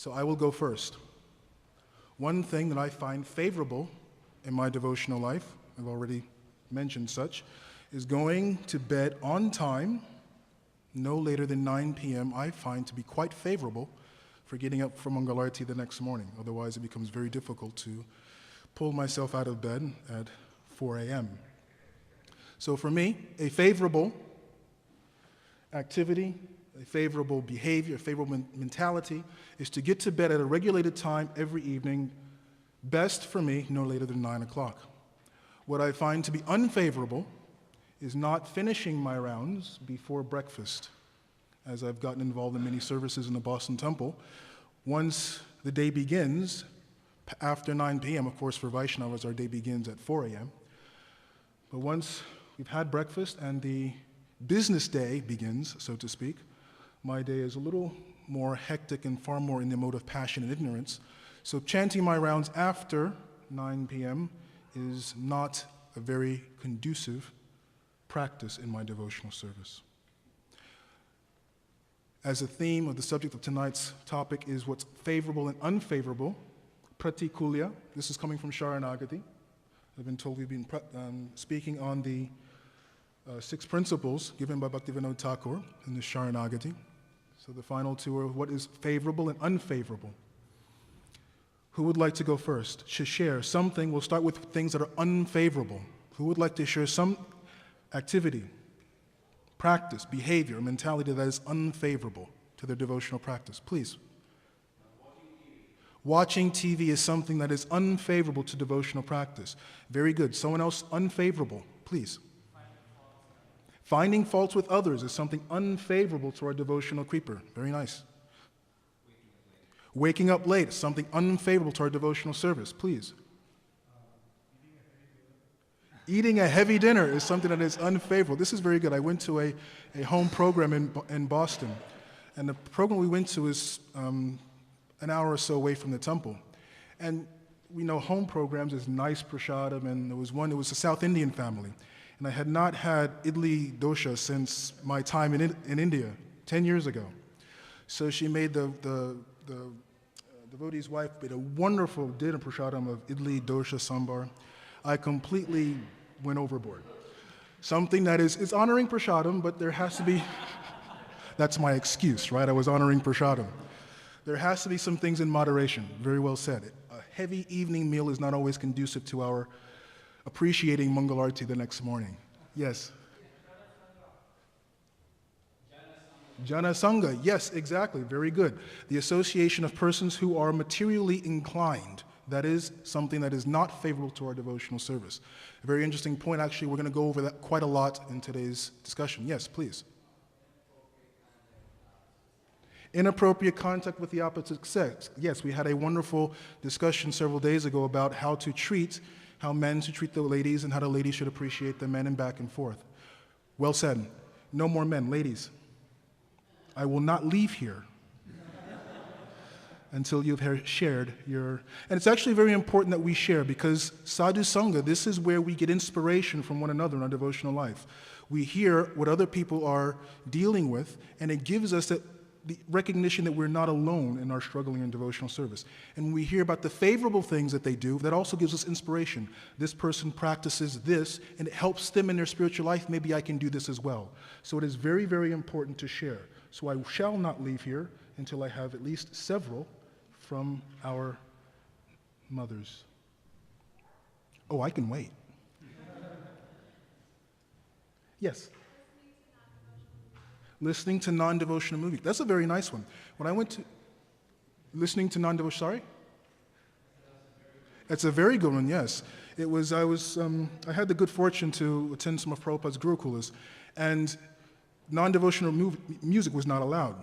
So I will go first. One thing that I find favorable in my devotional life, I've already mentioned such, is going to bed on time, no later than 9 p.m., I find to be quite favorable for getting up for Mangalarti the next morning. Otherwise, it becomes very difficult to pull myself out of bed at 4 a.m. So for me, a favorable activity, a favorable behavior, a favorable mentality is to get to bed at a regulated time every evening, best for me, no later than 9 o'clock. What I find to be unfavorable is not finishing my rounds before breakfast. As I've gotten involved in many services in the Boston Temple, once the day begins, after 9 p.m., of course for Vaishnavas our day begins at 4 a.m., but once we've had breakfast and the business day begins, so to speak, my day is a little more hectic and far more in the mode of passion and ignorance. So chanting my rounds after 9 p.m. is not a very conducive practice in my devotional service. As a theme of the subject of tonight's topic is what's favorable and unfavorable, Pratikulya, this is coming from Saranagati. I've been told we've been speaking on the 6 principles given by Bhaktivinoda Thakur in the Saranagati. So the final 2 are what is favorable and unfavorable. Who would like to go first? To share something, we'll start with things that are unfavorable. Who would like to share some activity, practice, behavior, mentality that is unfavorable to their devotional practice? Please. Watching TV is something that is unfavorable to devotional practice. Very good. Someone else unfavorable, please. Finding faults with others is something unfavorable to our devotional creeper. Very nice. Waking up late is something unfavorable to our devotional service. Please. Eating a heavy dinner is something that is unfavorable. This is very good. I went to a home program in Boston, and the program we went to is an hour or so away from the temple. And we know home programs is nice prasadam, and there was one, it was a South Indian family. And I had not had idli dosha since my time in India, 10 years ago. So she made the devotee's wife made a wonderful dinner prasadam of idli, dosha, sambar. I completely went overboard. Something that is honoring prasadam, but there has to be, that's my excuse, right? I was honoring prasadam. There has to be some things in moderation. Very well said. A heavy evening meal is not always conducive to our appreciating Mangalarti the next morning. Yes? Jana Sangha, yes, exactly, very good. The association of persons who are materially inclined. That is something that is not favorable to our devotional service. A very interesting point, actually, we're going to go over that quite a lot in today's discussion. Yes, please. Inappropriate contact with the opposite sex. Yes, we had a wonderful discussion several days ago about how men should treat the ladies and how the ladies should appreciate the men and back and forth. Well said. No more men. Ladies, I will not leave here until you've shared your... And it's actually very important that we share because sadhu sangha, this is where we get inspiration from one another in our devotional life. We hear what other people are dealing with, and it gives us the recognition that we're not alone in our struggling in devotional service. And when we hear about the favorable things that they do, that also gives us inspiration. This person practices this, and it helps them in their spiritual life. Maybe I can do this as well. So it is very, very important to share. So I shall not leave here until I have at least several from our mothers. Oh, I can wait. Yes? Listening to non-devotional music. That's a very nice one. When I went to listening to non-devotional, sorry? It's a very good one, yes. I had the good fortune to attend some of Prabhupada's Gurukulas, and non-devotional music was not allowed.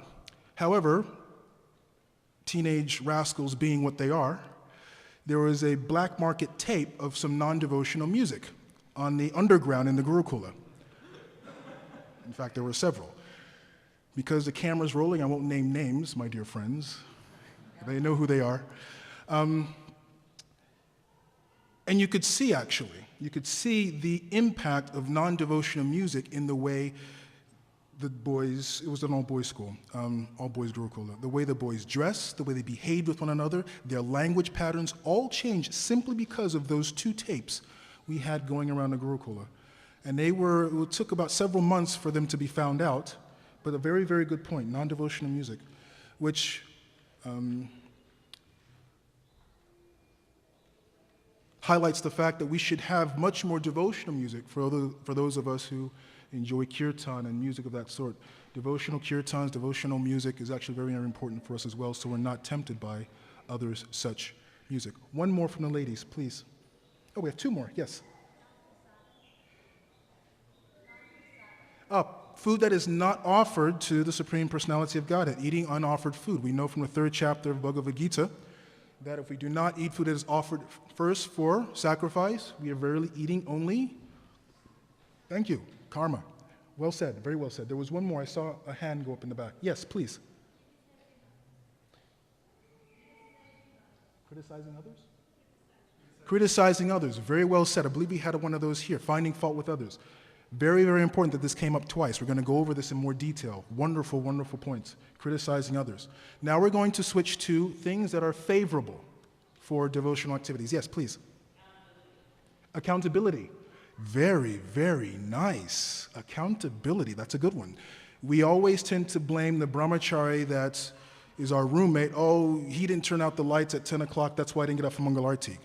However, teenage rascals being what they are, there was a black market tape of some non-devotional music on the underground in the Gurukula. In fact, there were several. Because the camera's rolling, I won't name names, my dear friends. They know who they are. And you could see, actually, the impact of non-devotional music in the way the boys, it was an all-boys school, all-boys Gurukula. The way the boys dressed, the way they behaved with one another, their language patterns, all changed simply because of those 2 tapes we had going around the Gurukula. And it took about several months for them to be found out, but a very, very good point, non-devotional music, which highlights the fact that we should have much more devotional music for those of us who enjoy kirtan and music of that sort. Devotional kirtans, devotional music is actually very, very important for us as well, so we're not tempted by others' such music. One more from the ladies, please. Oh, we have 2 more, yes. Food that is not offered to the Supreme Personality of Godhead, eating unoffered food. We know from the 3rd chapter of Bhagavad Gita that if we do not eat food that is offered first for sacrifice, we are verily eating only, thank you, karma. Well said, very well said. There was one more. I saw a hand go up in the back. Yes, please. Criticizing others? Criticizing others, very well said. I believe we had one of those here, finding fault with others. Very, very important that this came up twice. We're going to go over this in more detail. Wonderful, wonderful points. Criticizing others. Now we're going to switch to things that are favorable for devotional activities. Yes, please. Accountability. Very, very nice. Accountability. That's a good one. We always tend to blame the brahmachari that is our roommate. Oh, he didn't turn out the lights at 10 o'clock. That's why I didn't get up for Mangal Arti.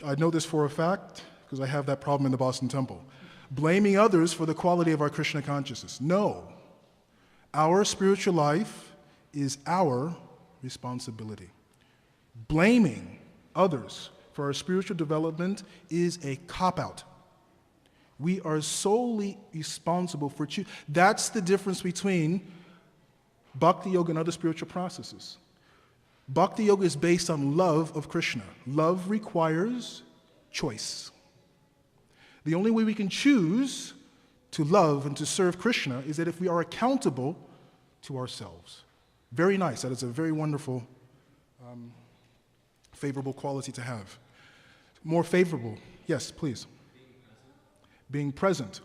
I know this for a fact because I have that problem in the Boston Temple. Blaming others for the quality of our Krishna consciousness. No. Our spiritual life is our responsibility. Blaming others for our spiritual development is a cop-out. We are solely responsible for That's the difference between Bhakti Yoga and other spiritual processes. Bhakti Yoga is based on love of Krishna. Love requires choice. The only way we can choose to love and to serve Krishna is that if we are accountable to ourselves. Very nice. That is a very wonderful, favorable quality to have. More favorable. Yes, please. Being present.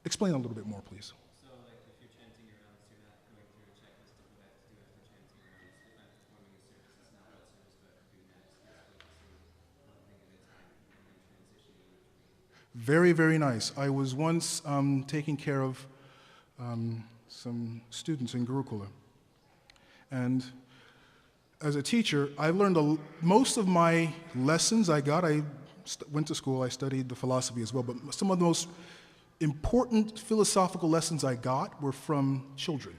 Explain a little bit more, please. So, like, if you're chanting your rounds, you're not going through a checklist of what I have to do after chanting your rounds. If I'm performing a service, it's not what service do I have to do next. You're focusing one thing at a time and then transitioning between. Very, very nice. I was once taking care of some students in Gurukula. And as a teacher, I learned most of my lessons I went to school, I studied the philosophy as well, but some of the most important philosophical lessons I got were from children.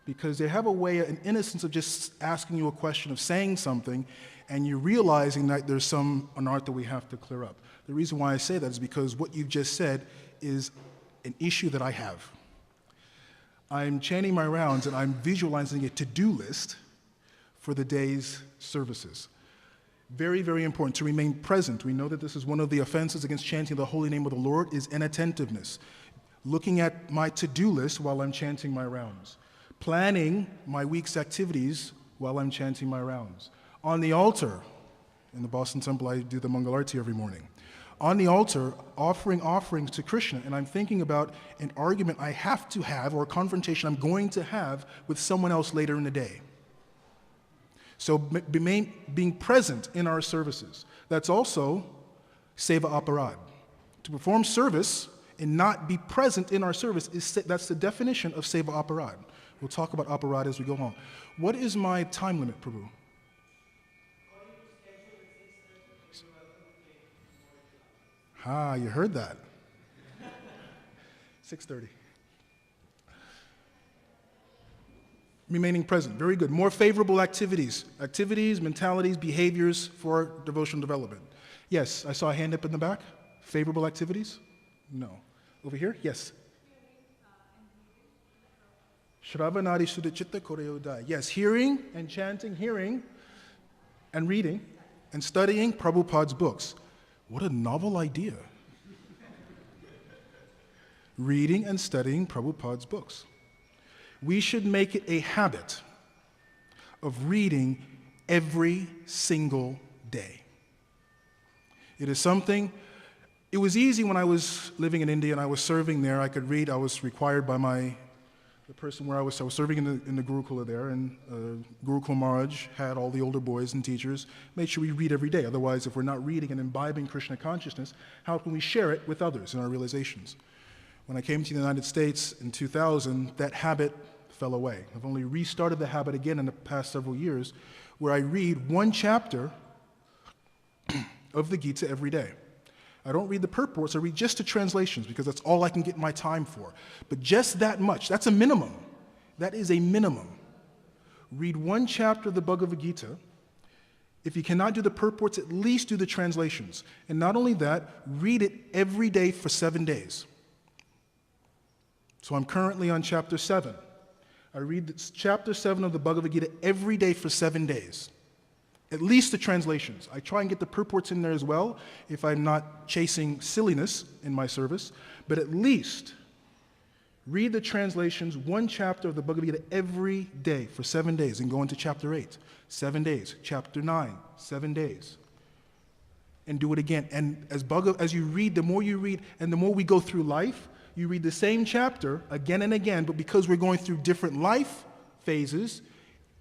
Because they have a way, an innocence of just asking you a question, of saying something, and you're realizing that there's an art that we have to clear up. The reason why I say that is because what you've just said is an issue that I have. I'm chanting my rounds and I'm visualizing a to-do list for the day's services. Very, very important to remain present. We know that this is one of the offenses against chanting the holy name of the Lord is inattentiveness. Looking at my to-do list while I'm chanting my rounds. Planning my week's activities while I'm chanting my rounds. On the altar, in the Boston Temple, I do the Mangal Arti every morning. On the altar, offering offerings to Krishna, and I'm thinking about an argument I have to have or a confrontation I'm going to have with someone else later in the day. So being present in our services. That's also Seva aparadha. To perform service and not be present in our service, that's the definition of Seva aparadha. We'll talk about aparadha as we go on. What is my time limit, Prabhu? You heard that. 6:30. Remaining present, very good. More favorable activities, mentalities, behaviors for devotional development. Yes, I saw a hand up in the back. Favorable activities? No. Over here? Yes. Shravanadi Sudachitta Koreodai. Yes, hearing and chanting, hearing and reading and studying Prabhupada's books. What a novel idea. Reading and studying Prabhupada's books. We should make it a habit of reading every single day. It is something, it was easy when I was living in India and I was serving there. I could read, I was required by my the person where I was serving in the Gurukula there, and Gurukul Maharaj had all the older boys and teachers, made sure we read every day. Otherwise, if we're not reading and imbibing Krishna consciousness, how can we share it with others in our realizations? When I came to the United States in 2000, that habit fell away. I've only restarted the habit again in the past several years, where I read one chapter of the Gita every day. I don't read the purports, I read just the translations, because that's all I can get my time for. But just that much, that's a minimum. That is a minimum. Read one chapter of the Bhagavad Gita. If you cannot do the purports, at least do the translations. And not only that, read it every day for 7 days. So I'm currently on chapter 7. I read chapter 7 of the Bhagavad Gita every day for 7 days. At least the translations. I try and get the purports in there as well, if I'm not chasing silliness in my service. But at least read the translations, one chapter of the Bhagavad Gita every day for 7 days, and go into chapter 8, 7 days, chapter 9, 7 days. And do it again. And as you read, the more you read, and the more we go through life, you read the same chapter again and again, but because we're going through different life phases,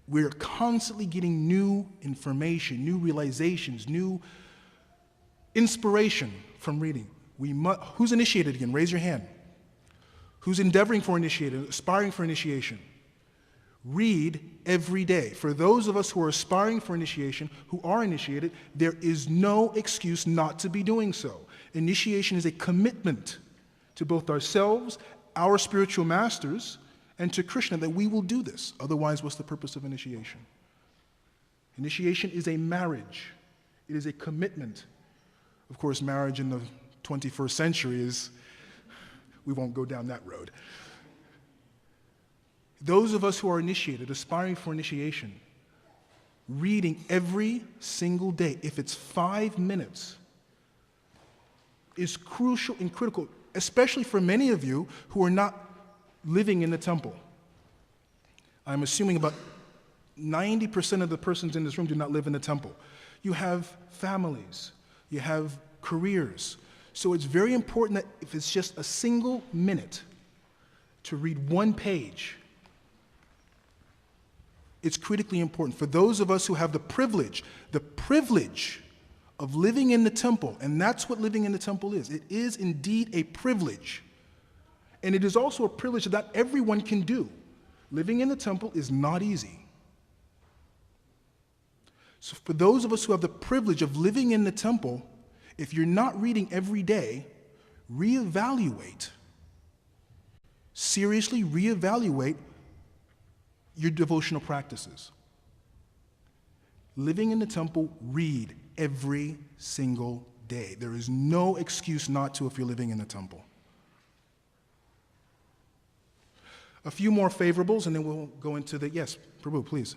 we're constantly getting new information, new realizations, new inspiration from reading. Who's initiated again? Raise your hand. Who's endeavoring for initiation, aspiring for initiation? Read every day. For those of us who are aspiring for initiation, who are initiated, there is no excuse not to be doing so. Initiation is a commitment to both ourselves, our spiritual masters, and to Krishna, that we will do this. Otherwise, what's the purpose of initiation? Initiation is a marriage. It is a commitment. Of course, marriage in the 21st century is, we won't go down that road. Those of us who are initiated, aspiring for initiation, reading every single day, if it's 5 minutes, is crucial and critical, especially for many of you who are not living in the temple. I'm assuming about 90% of the persons in this room do not live in the temple. You have families, you have careers. So it's very important that if it's just a single minute to read one page, it's critically important. For those of us who have the privilege of living in the temple, and that's what living in the temple is. It is indeed a privilege. And it is also a privilege that not everyone can do. Living in the temple is not easy. So for those of us who have the privilege of living in the temple, if you're not reading every day, reevaluate. Seriously reevaluate your devotional practices. Living in the temple, read every single day. There is no excuse not to if you're living in the temple. A few more favorables, and then we'll go into the, yes, Prabhu, please.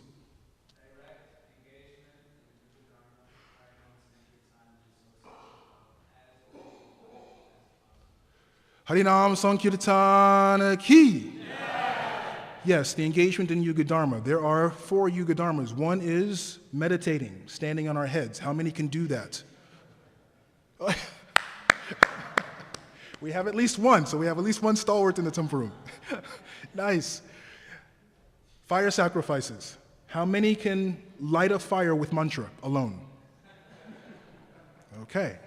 Harinam Sankirtana Ki. Yes, the engagement in Yuga Dharma. There are 4 Yuga Dharmas. One is meditating, standing on our heads. How many can do that? We have at least one, so we have at least one stalwart in the temple room. Nice. Fire sacrifices. How many can light a fire with mantra alone? Okay.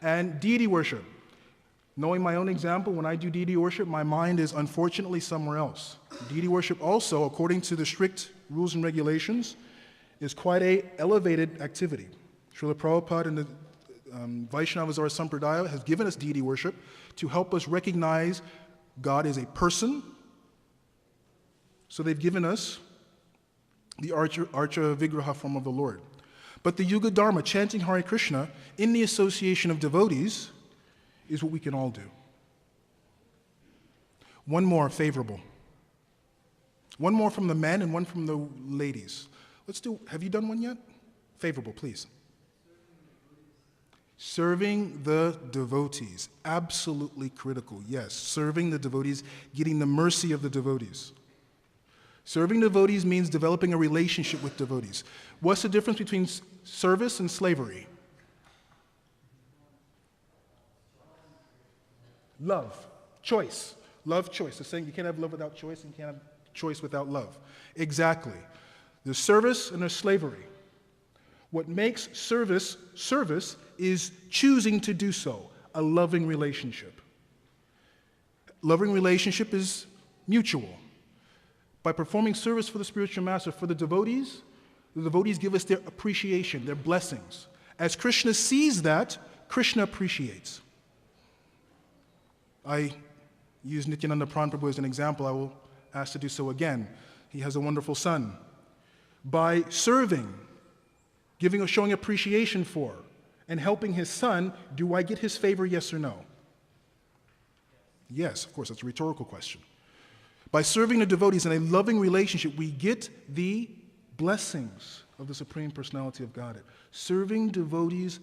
And deity worship. Knowing my own example, when I do deity worship, my mind is unfortunately somewhere else. Deity worship also, according to the strict rules and regulations, is quite an elevated activity. Srila Prabhupada and the Vaishnavas or Sampradaya has given us deity worship to help us recognize God as a person. So they've given us the Archa Vigraha form of the Lord. But the Yuga Dharma, chanting Hare Krishna in the association of devotees, is what we can all do. One more favorable. One more from the men and one from the ladies. Have you done one yet? Favorable, please. Serving the devotees. Absolutely critical, yes. Serving the devotees, getting the mercy of the devotees. Serving devotees means developing a relationship with devotees. What's the difference between service and slavery? Love, choice. Love, choice. The saying, you can't have love without choice, and you can't have choice without love. Exactly. There's service and there's slavery. What makes service is choosing to do so, a loving relationship. Loving relationship is mutual. By performing service for the spiritual master, for the devotees give us their appreciation, their blessings. As Krishna sees that, Krishna appreciates. I use Nityananda Prabhu as an example. I will ask to do so again. He has a wonderful son. By serving, giving or showing appreciation for, and helping his son, do I get his favor, yes or no? Yes, of course, that's a rhetorical question. By serving the devotees in a loving relationship, we get the blessings of the Supreme Personality of Godhead. Serving devotees,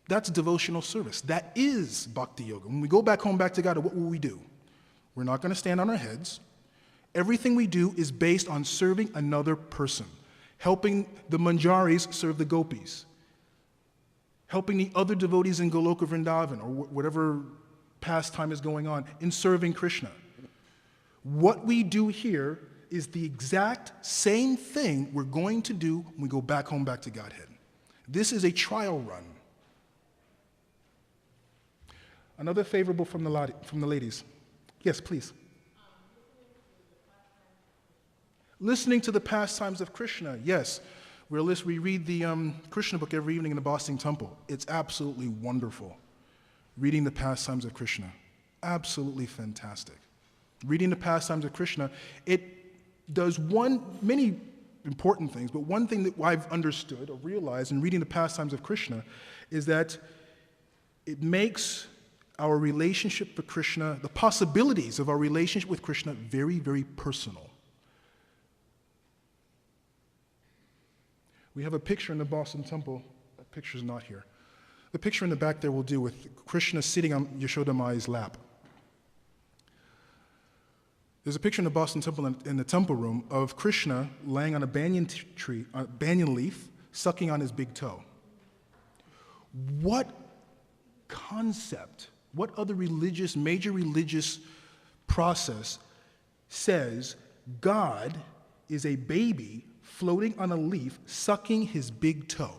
that's devotional service. That is bhakti yoga. When we go back home, back to God, what will we do? We're not going to stand on our heads. Everything we do is based on serving another person, helping the manjaris serve the gopis, helping the other devotees in Goloka Vrindavan, or whatever pastime is going on, in serving Krishna. What we do here is the exact same thing we're going to do when we go back home, back to Godhead. This is a trial run. Another favorable from the ladies. Yes, please. Listening to the pastimes of Krishna. Yes, we read the Krishna book every evening in the Boston Temple. It's absolutely wonderful. Reading the pastimes of Krishna. Absolutely fantastic. Reading the pastimes of Krishna, it does many important things, but one thing that I've understood or realized in reading the pastimes of Krishna is that it makes our relationship with Krishna, the possibilities of our relationship with Krishna, very, very personal. We have a picture in the Boston Temple. That picture's not here. The picture in the back there will do with Krishna sitting on Yashoda Mai's lap. There's a picture in the Boston Temple in the temple room of Krishna laying on a banyan leaf, sucking on his big toe. What concept, what other major religious process says God is a baby floating on a leaf, sucking his big toe?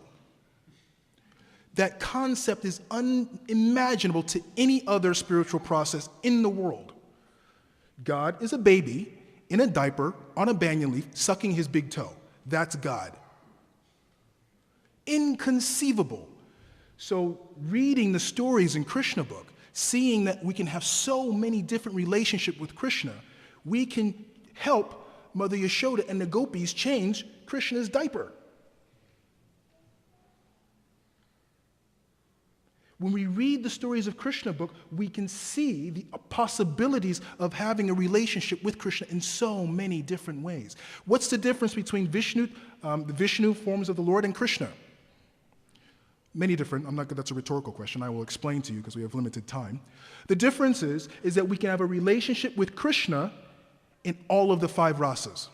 That concept is unimaginable to any other spiritual process in the world. God is a baby in a diaper on a banyan leaf sucking his big toe. That's God. Inconceivable. So reading the stories in Krishna book, seeing that we can have so many different relationships with Krishna, we can help Mother Yashoda and the gopis change Krishna's diaper. When we read the stories of Krishna book, we can see the possibilities of having a relationship with Krishna in so many different ways. What's the difference between Vishnu, the Vishnu forms of the Lord, and Krishna? Many different. That's a rhetorical question. I will explain to you because we have limited time. The difference is that we can have a relationship with Krishna in all of the 5 rasas.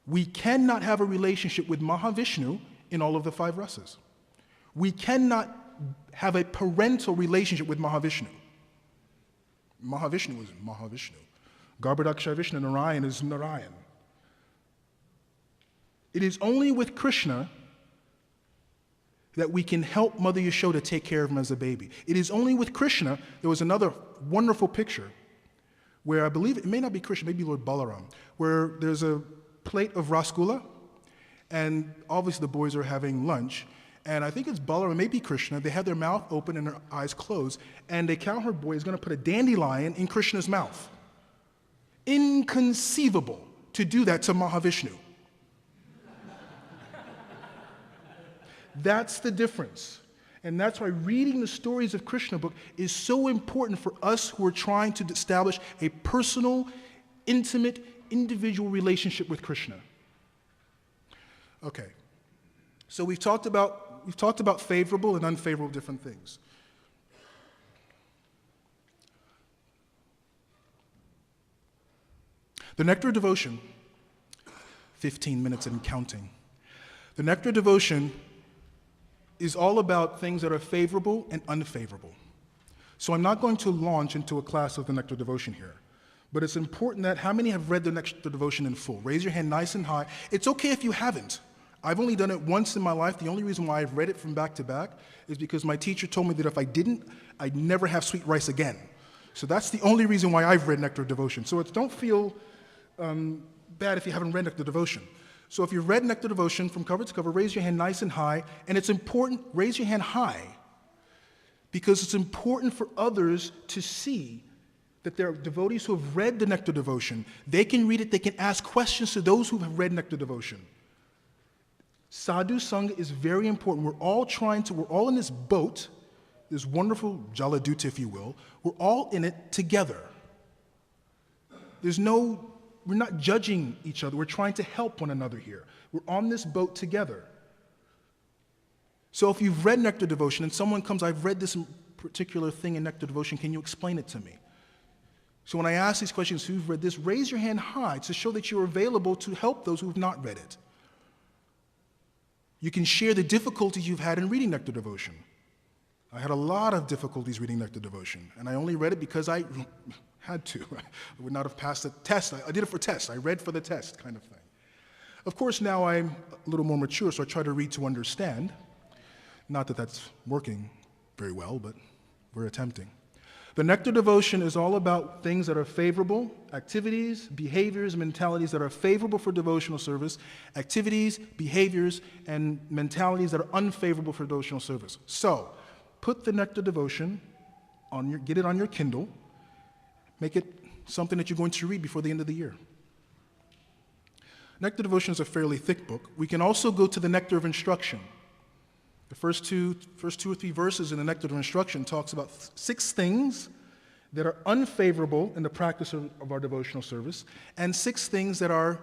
We cannot have a relationship with Maha Vishnu in all of the 5 rasas. We cannot have a parental relationship with Maha Vishnu. Maha Vishnu is Maha Vishnu. Garbhodakshaya Vishnu Narayan is Narayan. It is only with Krishna that we can help Mother Yashoda take care of him as a baby. It is only with Krishna. There was another wonderful picture where I believe, it may not be Krishna, maybe Lord Balaram, where there's a plate of rasgulla, and obviously the boys are having lunch, and I think it's Balaram, maybe Krishna, they have their mouth open and their eyes closed, and the cowherd boy is going to put a dandelion in Krishna's mouth. Inconceivable to do that to Mahavishnu. That's the difference. And that's why reading the stories of Krishna book is so important for us who are trying to establish a personal, intimate, individual relationship with Krishna. Okay. So we've talked about favorable and unfavorable different things. The Nectar devotion, 15 minutes and counting. The Nectar devotion is all about things that are favorable and unfavorable. So I'm not going to launch into a class of the Nectar devotion here. But it's important that how many have read the Nectar devotion in full? Raise your hand nice and high. It's okay if you haven't. I've only done it once in my life. The only reason why I've read it from back to back is because my teacher told me that if I didn't, I'd never have sweet rice again. So that's the only reason why I've read Nectar devotion. So don't feel bad if you haven't read Nectar devotion. So if you've read Nectar devotion from cover to cover, raise your hand nice and high. And it's important, raise your hand high, because it's important for others to see that there are devotees who have read the Nectar devotion. They can read it, they can ask questions to those who have read Nectar devotion. Sadhu Sangha is very important. We're all in this boat, this wonderful Jaladuta, if you will. We're all in it together. We're not judging each other. We're trying to help one another here. We're on this boat together. So if you've read Nectar devotion and someone comes, I've read this particular thing in Nectar devotion, can you explain it to me? So when I ask these questions, who've read this, raise your hand high to show that you're available to help those who have not read it. You can share the difficulties you've had in reading Nectar devotion. I had a lot of difficulties reading Nectar devotion, and I only read it because I had to. I would not have passed the test. I did it for test. I read for the test kind of thing. Of course, now I'm a little more mature, so I try to read to understand. Not that that's working very well, but we're attempting. The Nectar devotion is all about things that are favorable, activities, behaviors, mentalities that are favorable for devotional service, activities, behaviors, and mentalities that are unfavorable for devotional service. So, put the Nectar devotion get it on your Kindle, make it something that you're going to read before the end of the year. Nectar devotion is a fairly thick book. We can also go to the Nectar of Instruction. The first two or three verses in the Nectar of Instruction talks about 6 things that are unfavorable in the practice of our devotional service, and 6 things that are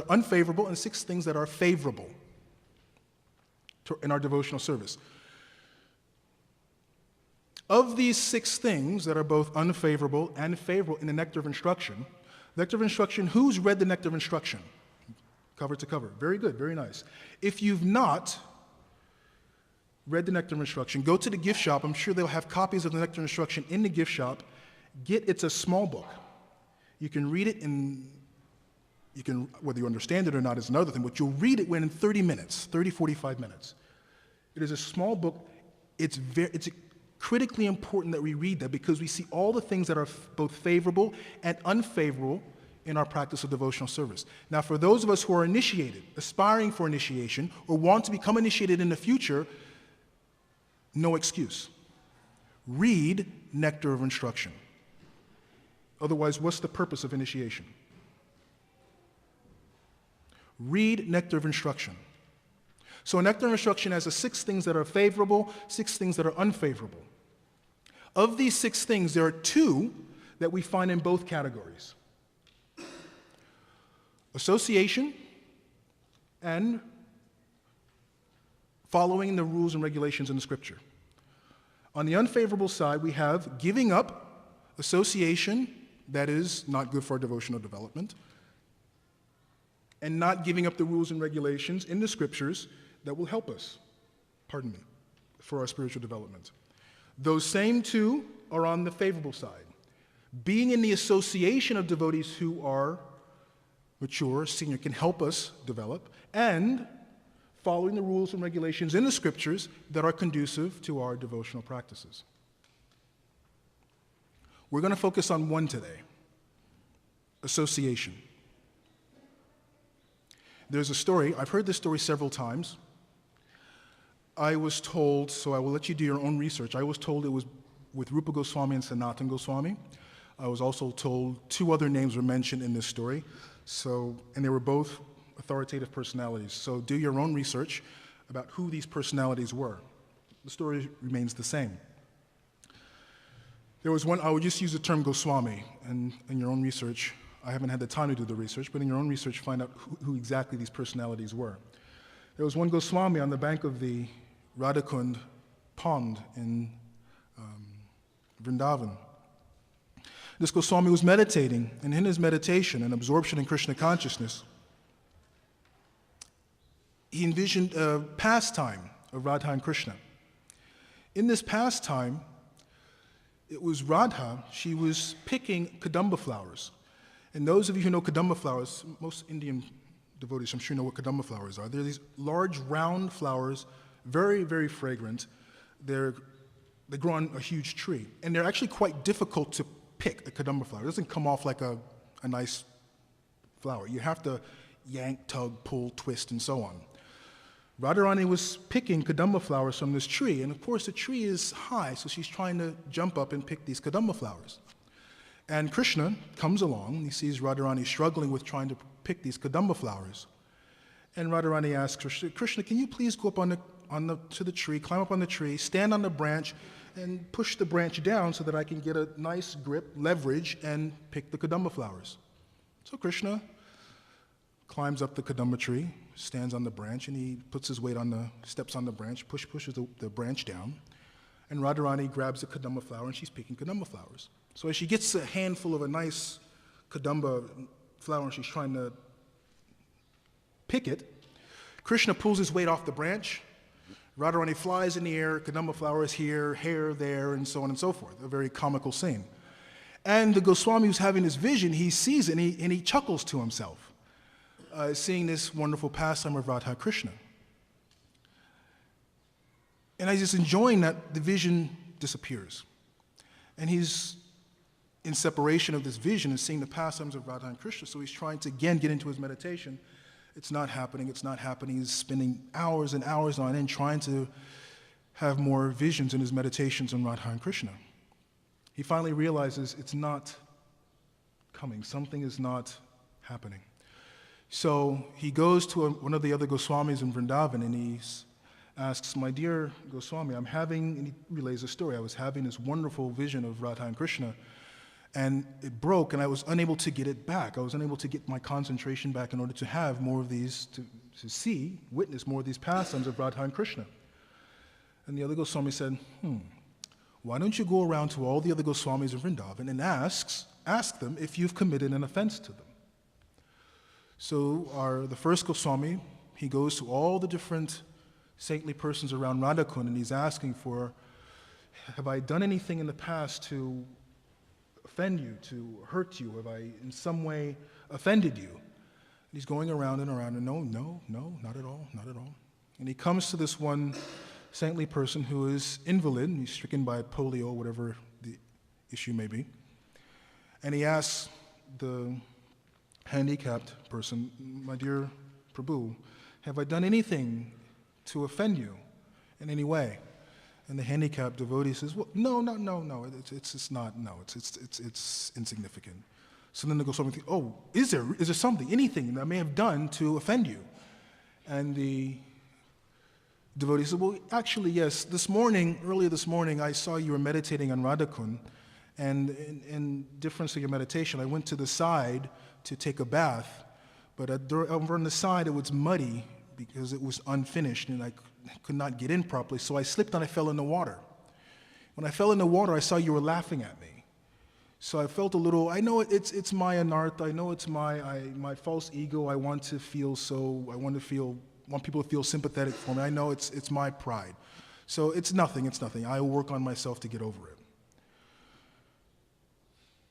unfavorable, and 6 things that are favorable in our devotional service. Of these 6 things that are both unfavorable and favorable in the Nectar of Instruction, who's read the Nectar of Instruction? Cover to cover. Very good, very nice. If you've not read the Nectar of Instruction, go to the gift shop. I'm sure they'll have copies of the Nectar of Instruction in the gift shop. It's a small book. You can read it whether you understand it or not is another thing, but you'll read it within 45 minutes. It is a small book. It's critically important that we read that because we see all the things that are both favorable and unfavorable in our practice of devotional service. Now, for those of us who are initiated, aspiring for initiation, or want to become initiated in the future, no excuse. Read Nectar of Instruction. Otherwise, what's the purpose of initiation? Read Nectar of Instruction. So Nectar of Instruction has the 6 things that are favorable, 6 things that are unfavorable. Of these 6 things, there are 2 that we find in both categories. Association and following the rules and regulations in the scripture. On the unfavorable side, we have giving up association that is not good for our devotional development, and not giving up the rules and regulations in the scriptures that will help us, for our spiritual development. Those same 2 are on the favorable side. Being in the association of devotees who are mature, senior, can help us develop, and following the rules and regulations in the scriptures that are conducive to our devotional practices. We're going to focus on one today, association. There's a story, I've heard this story several times. I was told, so I will let you do your own research, I was told it was with Rupa Goswami and Sanatana Goswami. I was also told 2 other names were mentioned in this story, and they were both authoritative personalities. So do your own research about who these personalities were. The story remains the same. There was one, I would just use the term Goswami, and in your own research, I haven't had the time to do the research, but in your own research, find out who exactly these personalities were. There was one Goswami on the bank of the Radhakund pond in Vrindavan. This Goswami was meditating, and in his meditation and absorption in Krishna consciousness, he envisioned a pastime of Radha and Krishna. In this pastime, It was Radha, she was picking kadamba flowers. And those of you who know kadamba flowers, most Indian devotees I'm sure know what kadamba flowers are. They're these large round flowers, very, very fragrant. They grow on a huge tree. And they're actually quite difficult to pick, a kadamba flower. It doesn't come off like a nice flower. You have to yank, tug, pull, twist, and so on. Radharani was picking kadamba flowers from this tree, and of course the tree is high, so she's trying to jump up and pick these kadamba flowers. And Krishna comes along, and he sees Radharani struggling with trying to pick these kadamba flowers. And Radharani asks Krishna, can you please go up to the tree, climb up on the tree, stand on the branch, and push the branch down so that I can get a nice grip, leverage, and pick the kadamba flowers. So Krishna climbs up the kadamba tree, stands on the branch, and he puts his weight steps on the branch, pushes the branch down, and Radharani grabs a kadamba flower, and she's picking kadamba flowers. So as she gets a handful of a nice kadamba flower, and she's trying to pick it, Krishna pulls his weight off the branch, Radharani flies in the air, kadamba flower is here, hair there, and so on and so forth. A very comical scene. And the Goswami who's having this vision, he sees it, and he chuckles to himself, seeing this wonderful pastime of Radha Krishna. And as he's enjoying that, the vision disappears. And he's in separation of this vision and seeing the pastimes of Radha and Krishna, so he's trying to again get into his meditation. It's not happening, it's not happening. He's spending hours and hours on end trying to have more visions in his meditations on Radha and Krishna. He finally realizes it's not coming, something is not happening. So he goes to one of the other Goswamis in Vrindavan, and he asks, my dear Goswami, and he relays a story. I was having this wonderful vision of Radha and Krishna, and it broke, and I was unable to get it back. I was unable to get my concentration back in order to have more of these, to witness more of these pastimes of Radha and Krishna. And the other Goswami said, why don't you go around to all the other Goswamis in Vrindavan and ask them if you've committed an offense to them. So the first Goswami, he goes to all the different saintly persons around Radhakund, and he's asking for, have I done anything in the past to offend you, to hurt you? Have I in some way offended you? And he's going around and around, and no, not at all, not at all. And he comes to this one saintly person who is invalid, and he's stricken by polio, whatever the issue may be. And he asks the handicapped person, my dear Prabhu, have I done anything to offend you in any way? And the handicapped devotee says, well, no, it's insignificant. So then the Goswami thinks, oh, is there something, anything that I may have done to offend you? And the devotee said, well, actually, yes, earlier this morning, I saw you were meditating on Radhakund, and in difference to your meditation, I went to the side to take a bath, but over on the side, it was muddy because it was unfinished, and I could not get in properly, so I slipped and I fell in the water. When I fell in the water, I saw you were laughing at me. So I felt a little, I know it's my anartha, I know it's my false ego, I want people to feel sympathetic for me. I know it's my pride. So it's nothing. I will work on myself to get over it.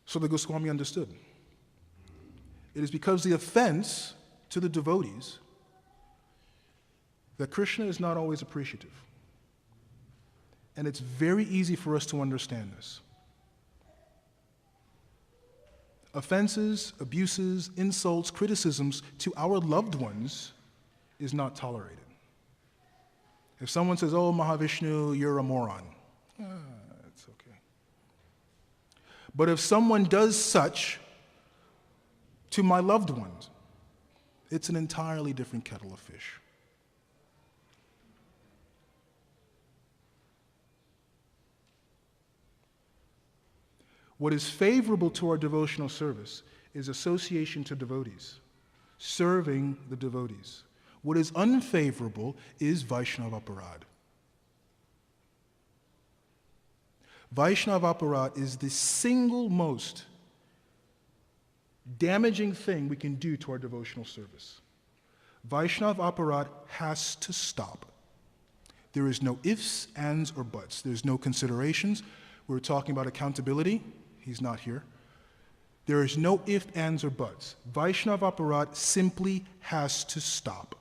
So the Goswami understood. It is because the offense to the devotees that Krishna is not always appreciative. And it's very easy for us to understand this. Offenses, abuses, insults, criticisms to our loved ones is not tolerated. If someone says, oh, Maha Vishnu, you're a moron, it's okay. But if someone does such to my loved ones, it's an entirely different kettle of fish. What is favorable to our devotional service is association to devotees, serving the devotees. What is unfavorable is Vaishnava aparadha. Vaishnava aparadha is the single most damaging thing we can do to our devotional service. Vaishnava aparadha has to stop. There is no ifs, ands, or buts. There's no considerations. We were talking about accountability. He's not here. There is no ifs, ands, or buts. Vaishnava aparadha simply has to stop.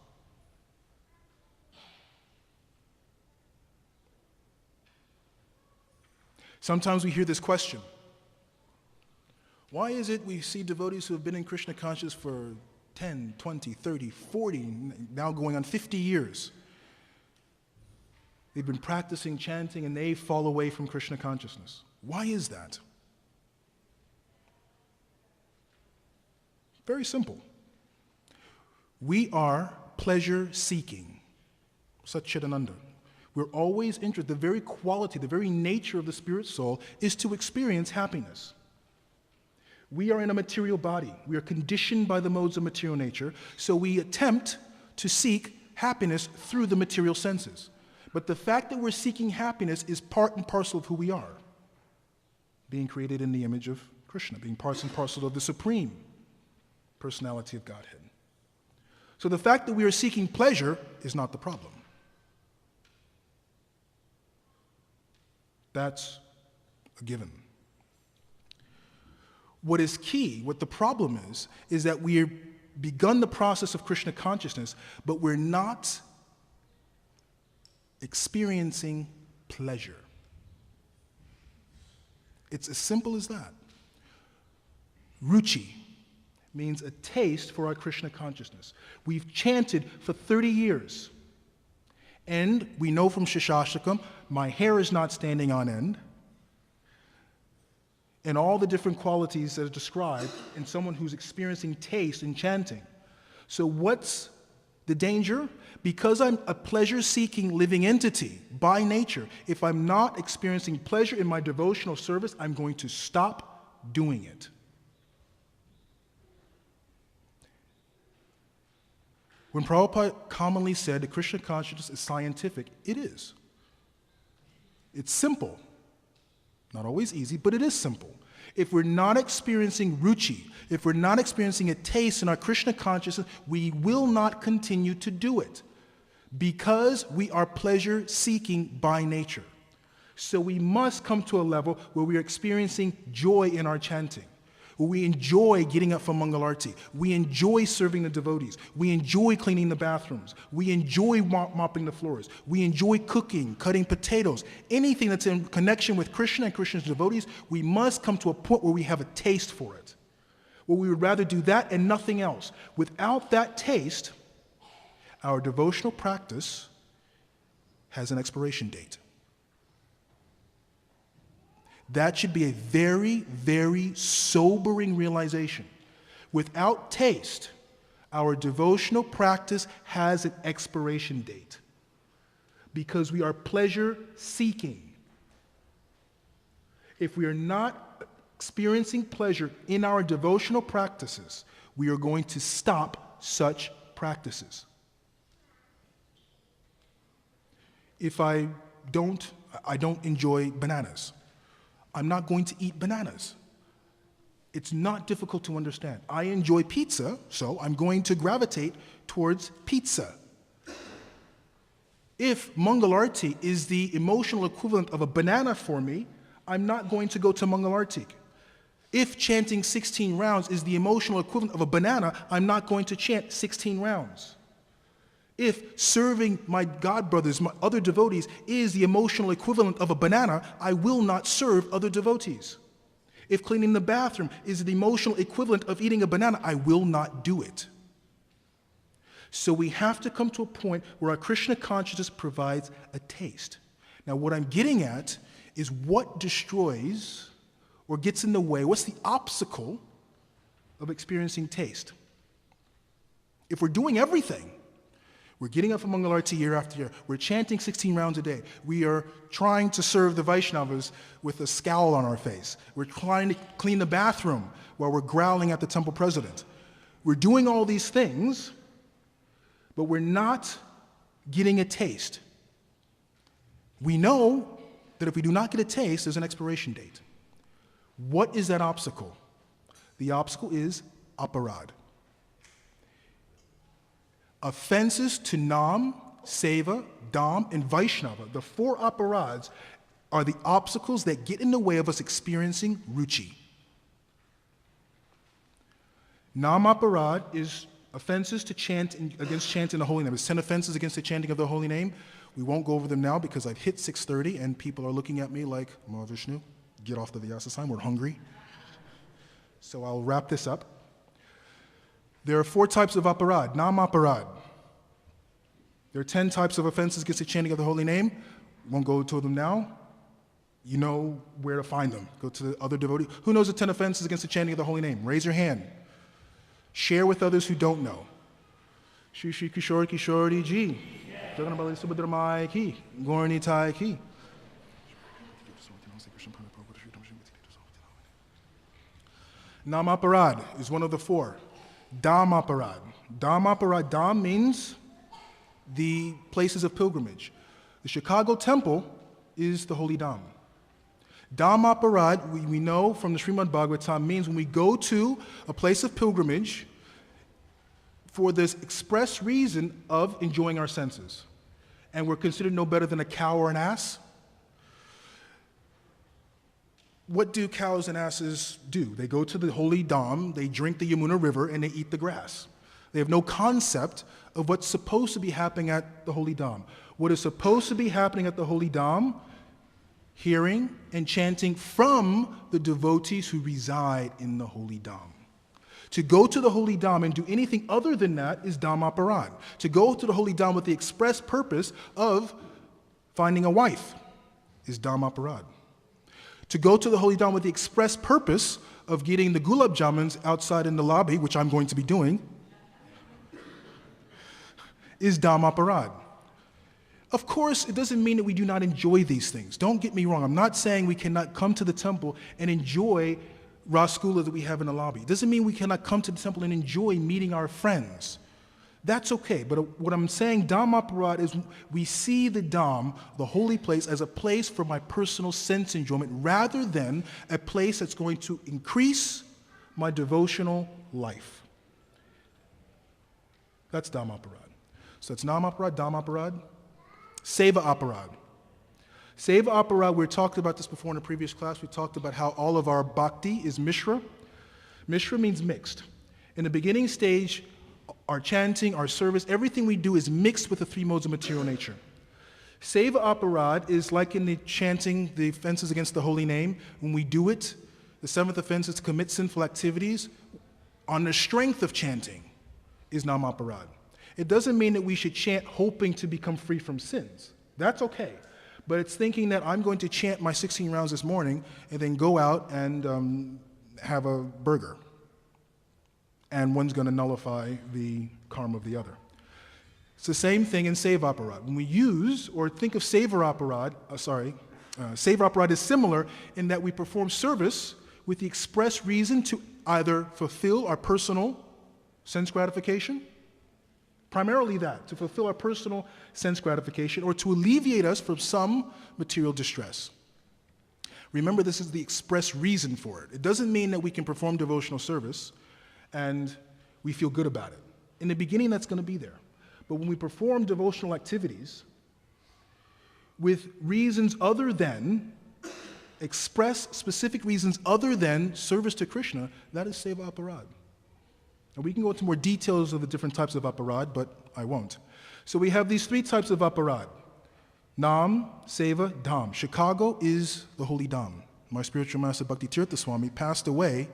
Sometimes we hear this question. Why is it we see devotees who have been in Krishna consciousness for 10, 20, 30, 40, now going on 50 years? They've been practicing chanting and they fall away from Krishna consciousness. Why is that? Very simple. We are pleasure-seeking. Satchidananda. We're always interested. The very quality, the very nature of the spirit soul is to experience happiness. We are in a material body. We are conditioned by the modes of material nature, so we attempt to seek happiness through the material senses. But the fact that we're seeking happiness is part and parcel of who we are, being created in the image of Krishna, being parts and parcel of the Supreme Personality of Godhead. So the fact that we are seeking pleasure is not the problem. That's a given. What is key, what the problem is that we've begun the process of Krishna consciousness, but we're not experiencing pleasure. It's as simple as that. Ruchi means a taste for our Krishna consciousness. We've chanted for 30 years. And we know from Shishashtakam, my hair is not standing on end. And all the different qualities that are described in someone who's experiencing taste in chanting. So what's the danger? Because I'm a pleasure-seeking living entity by nature, if I'm not experiencing pleasure in my devotional service, I'm going to stop doing it. When Prabhupada commonly said that Krishna consciousness is scientific, it is. It's simple. Not always easy, but it is simple. If we're not experiencing ruchi, if we're not experiencing a taste in our Krishna consciousness, we will not continue to do it because we are pleasure-seeking by nature. So we must come to a level where we are experiencing joy in our chanting, where we enjoy getting up for Mangalarti, we enjoy serving the devotees, we enjoy cleaning the bathrooms, we enjoy mopping the floors, we enjoy cooking, cutting potatoes, anything that's in connection with Krishna and Krishna's devotees, we must come to a point where we have a taste for it, where we would rather do that and nothing else. Without that taste, our devotional practice has an expiration date. That should be a very, very sobering realization. Without taste, our devotional practice has an expiration date because we are pleasure-seeking. If we are not experiencing pleasure in our devotional practices, we are going to stop such practices. If I don't enjoy bananas, I'm not going to eat bananas. It's not difficult to understand. I enjoy pizza, so I'm going to gravitate towards pizza. If Mangalarti is the emotional equivalent of a banana for me, I'm not going to go to Mangalarti. If chanting 16 rounds is the emotional equivalent of a banana, I'm not going to chant 16 rounds. If serving my godbrothers, my other devotees, is the emotional equivalent of a banana, I will not serve other devotees. If cleaning the bathroom is the emotional equivalent of eating a banana, I will not do it. So we have to come to a point where our Krishna consciousness provides a taste. Now what I'm getting at is what destroys or gets in the way, what's the obstacle of experiencing taste? If we're doing everything, we're getting up for Mangalarti year after year. We're chanting 16 rounds a day. We are trying to serve the Vaishnavas with a scowl on our face. We're trying to clean the bathroom while we're growling at the temple president. We're doing all these things, but we're not getting a taste. We know that if we do not get a taste, there's an expiration date. What is that obstacle? The obstacle is aparadha. Offenses to Nam, Seva, Dham, and Vaishnava, the four aparadhas, are the obstacles that get in the way of us experiencing ruchi. Nam aparad is offenses to chant against chanting the holy name. It's 10 offenses against the chanting of the holy name. We won't go over them now because I've hit 6:30 and people are looking at me like, Maha Vishnu, get off the Vyasa sign, we're hungry. So I'll wrap this up. There are 4 types of aparad. Nam aparad. There are 10 types of offenses against the chanting of the holy name. Won't go to them now. You know where to find them. Go to the other devotees. Who knows the 10 offenses against the chanting of the holy name? Raise your hand. Share with others who don't know. Shri Shri Kishore Kishore Ji. Jaganabali Subhadramaya Ki. Gorni Tai Ki. Nam aparad is one of the 4. Dham aparad. Dham aparad. Dham means the places of pilgrimage. The Chicago temple is the holy Dham. Dham aparad, we know from the Srimad Bhagavatam, means when we go to a place of pilgrimage for this express reason of enjoying our senses. And we're considered no better than a cow or an ass. What do cows and asses do? They go to the holy Dham, they drink the Yamuna River, and they eat the grass. They have no concept of what's supposed to be happening at the holy Dham. What is supposed to be happening at the holy Dham? Hearing and chanting from the devotees who reside in the holy Dham. To go to the holy Dham and do anything other than that is Dham aparad. To go to the holy Dham with the express purpose of finding a wife is Dham aparad. To go to the holy Dham with the express purpose of getting the gulab jamuns outside in the lobby, which I'm going to be doing, is Dham aparad. Of course, it doesn't mean that we do not enjoy these things. Don't get me wrong. I'm not saying we cannot come to the temple and enjoy rasgula that we have in the lobby. It doesn't mean we cannot come to the temple and enjoy meeting our friends. That's okay. But what I'm saying, Dham aparad, is we see the Dham, the holy place, as a place for my personal sense enjoyment rather than a place that's going to increase my devotional life. That's Dham aparad. So it's Nam aparad, Dham aparad. Seva aparad. Seva aparad, we talked about this before in a previous class. We talked about how all of our bhakti is mishra. Mishra means mixed. In the beginning stage, our chanting, our service, everything we do is mixed with the 3 modes of material nature. Seva aparad is like in the chanting, the offenses against the holy name. When we do it, the 7th offense is to commit sinful activities on the strength of chanting is Nam aparad. It doesn't mean that we should chant hoping to become free from sins. That's okay. But it's thinking that I'm going to chant my 16 rounds this morning and then go out and have a burger. And one's going to nullify the karma of the other. It's the same thing in Seva aparad. When we use or think of Seva aparad, Seva aparad is similar in that we perform service with the express reason to either fulfill our personal sense gratification, primarily that, to fulfill our personal sense gratification, or to alleviate us from some material distress. Remember, this is the express reason for it. It doesn't mean that we can perform devotional service and we feel good about it. In the beginning, that's going to be there. But when we perform devotional activities with reasons other than, express specific reasons other than service to Krishna, that is Seva aparad. And we can go into more details of the different types of aparad, but I won't. So we have these 3 types of aparad. Nam, Seva, Dham. Chicago is the holy Dham. My spiritual master Bhakti Tirtha Swami passed away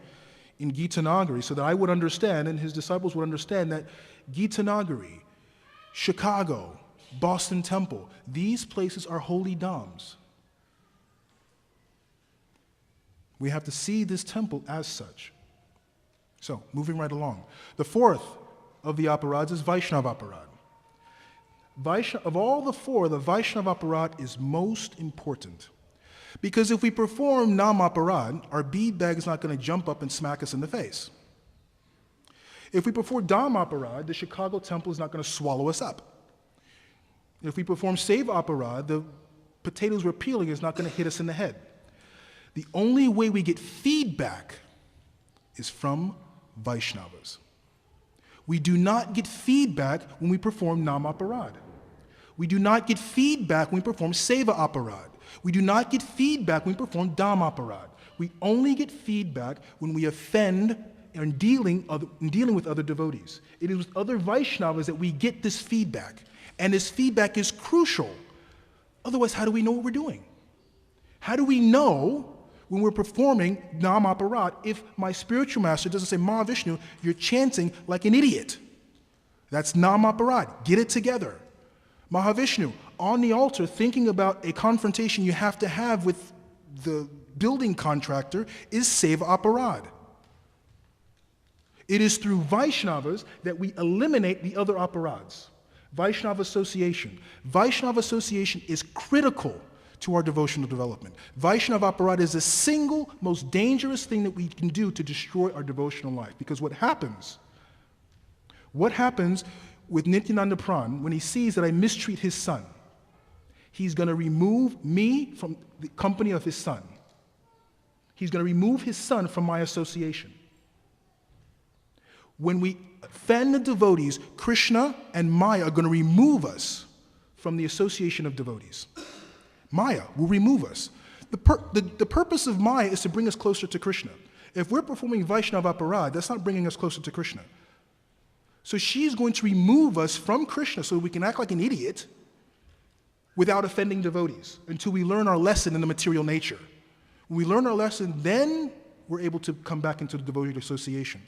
in Gitanagari so that I would understand and his disciples would understand that Gitanagari, Chicago, Boston Temple, these places are holy Dhams. We have to see this temple as such. So, moving right along. The 4th of the aparads is Vaishnava aparad. Of all the 4, the Vaishnava aparad is most important. Because if we perform Nam aparad, our bead bag is not going to jump up and smack us in the face. If we perform Dham aparad, the Chicago temple is not going to swallow us up. If we perform Seva aparad, the potatoes we're peeling is not going to hit us in the head. The only way we get feedback is from Vaishnavas. We do not get feedback when we perform Nam aparad. We do not get feedback when we perform Seva aparadha. We do not get feedback when we perform dharma aparadha. We only get feedback when we offend in dealing with other devotees. It is with other Vaishnavas that we get this feedback. And this feedback is crucial. Otherwise, how do we know what we're doing? How do we know when we're performing Nam Aparadha if my spiritual master doesn't say, Maha Vishnu, you're chanting like an idiot? That's Nam Aparadha. Get it together. Maha Vishnu, on the altar, thinking about a confrontation you have to have with the building contractor is Seva aparadha. It is through Vaishnavas that we eliminate the other aparadhas. Vaishnava association. Vaishnava association is critical to our devotional development. Vaishnava aparadha is the single most dangerous thing that we can do to destroy our devotional life. Because what happens with Nityananda Pran when he sees that I mistreat his son? He's going to remove me from the company of his son. He's going to remove his son from my association. When we offend the devotees, Krishna and Maya are going to remove us from the association of devotees. Maya will remove us. The purpose of Maya is to bring us closer to Krishna. If we're performing Vaishnava aparadha, that's not bringing us closer to Krishna. So she's going to remove us from Krishna so we can act like an idiot without offending devotees until we learn our lesson in the material nature. When we learn our lesson, then we're able to come back into the devotee association.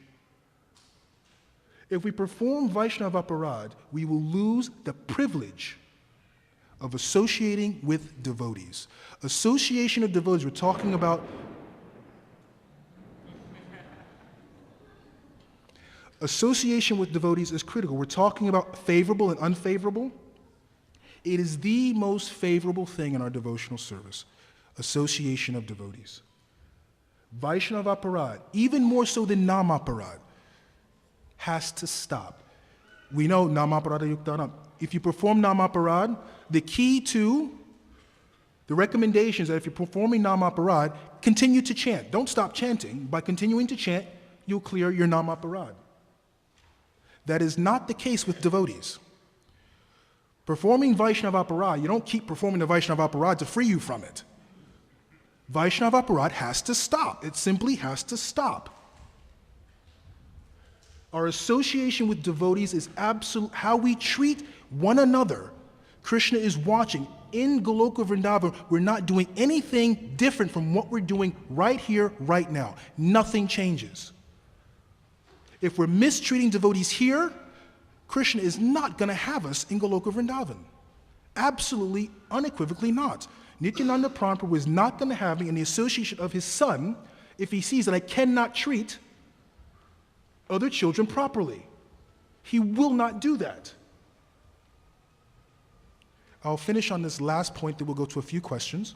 If we perform Vaishnava aparadha, we will lose the privilege of associating with devotees. Association of devotees, we're talking about association with devotees is critical. We're talking about favorable and unfavorable. It is the most favorable thing in our devotional service, association of devotees. Vaishnava aparadha, even more so than Nam aparadha, has to stop. We know Nam aparadha yuktanam. If you perform Nam aparadha, the key to the recommendation is that if you're performing Nam aparadha, continue to chant. Don't stop chanting. By continuing to chant, you'll clear your Nam aparadha. That is not the case with devotees. Performing Vaishnava aparadha, you don't keep performing the Vaishnava aparadha to free you from it. Vaishnava aparadha has to stop. It simply has to stop. Our association with devotees is absolute. How we treat one another. Krishna is watching. In Goloka Vrindavan, we're not doing anything different from what we're doing right here, right now. Nothing changes. If we're mistreating devotees here, Krishna is not going to have us in Goloka Vrindavan. Absolutely, unequivocally not. Nityananda Prabhu is not going to have me in the association of his son if he sees that I cannot treat other children properly. He will not do that. I'll finish on this last point, then we'll go to a few questions.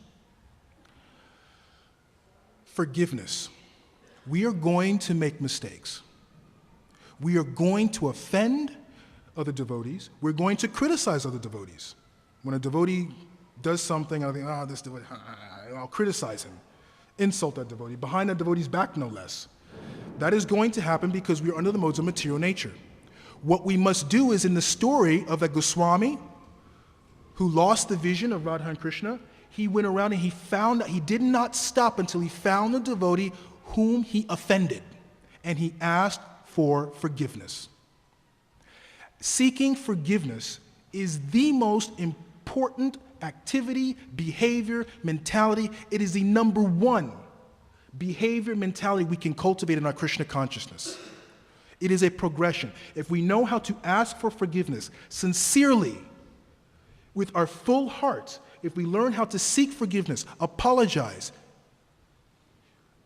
Forgiveness. We are going to make mistakes. We are going to offend other devotees. We're going to criticize other devotees. When a devotee does something, I think, this devotee, I'll criticize him, insult that devotee, behind that devotee's back, no less. That is going to happen because we are under the modes of material nature. What we must do is in the story of that Goswami who lost the vision of Radha and Krishna, he went around and he found that he did not stop until he found the devotee whom he offended, and he asked for forgiveness. Seeking forgiveness is the most important activity, behavior, mentality. It is the number one behavior, mentality we can cultivate in our Krishna consciousness. It is a progression. If we know how to ask for forgiveness sincerely, with our full heart, if we learn how to seek forgiveness, apologize,